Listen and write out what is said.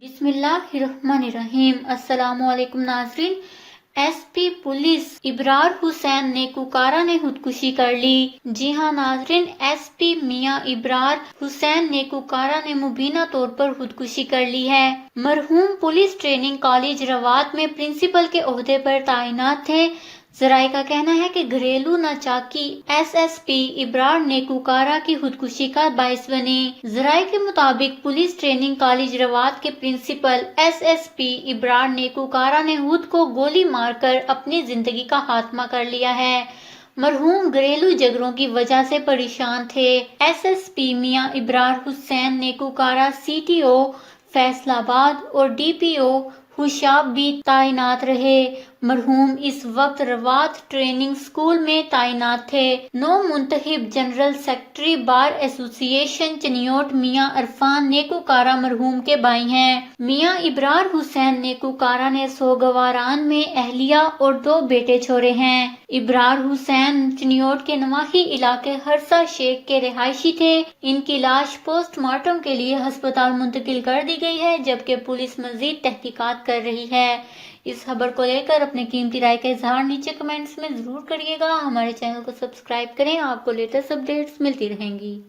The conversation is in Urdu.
بسم اللہ الرحمن الرحیم۔ السلام علیکم ناظرین۔ ایس پی پولیس ابرار حسین نیکوکارہ نے خودکشی کر لی۔ جی ہاں ناظرین، ایس پی میاں ابرار حسین نیکوکارہ نے مبینہ طور پر خودکشی کر لی ہے۔ مرحوم پولیس ٹریننگ کالج روات میں پرنسپل کے عہدے پر تعینات تھے۔ ذرائع کا کہنا ہے کہ گھریلو ناچاکی ایس پی ابرار نیکوکارہ کی خودکشی کا باعث بنی۔ ذرائع کے مطابق پولیس ٹریننگ کالج روات کے پرنسپل ایس پی ابرار نیکوکارہ نے خود کو گولی مار کر اپنی زندگی کا خاتمہ کر لیا ہے۔ مرحوم گھریلو جھگڑوں کی وجہ سے پریشان تھے۔ ایس پی میاں ابرار حسین نیکوکارہ سی ٹی او فیصل آباد اور ڈی پی او خوشاب بھی تعینات رہے۔ مرحوم اس وقت روات ٹریننگ اسکول میں تعینات تھے۔ نو منتخب جنرل سیکرٹری بار ایسوسی ایشن چنیوٹ میاں عرفان نیکوکارہ مرحوم کے بھائی ہیں۔ میاں ابرار حسین نیکوکارہ نے سوگواران میں اہلیہ اور 2 بیٹے چھوڑے ہیں۔ ابرار حسین چنیوٹ کے نواحی علاقے ہرسہ شیخ کے رہائشی تھے۔ ان کی لاش پوسٹ مارٹم کے لیے ہسپتال منتقل کر دی گئی ہے، جبکہ پولیس مزید تحقیقات کر رہی ہے۔ اس خبر کو لے کر اپنے قیمتی رائے کا اظہار نیچے کمنٹس میں ضرور کریے گا۔ ہمارے چینل کو سبسکرائب کریں، آپ کو لیٹسٹ اپڈیٹس ملتی رہیں گی۔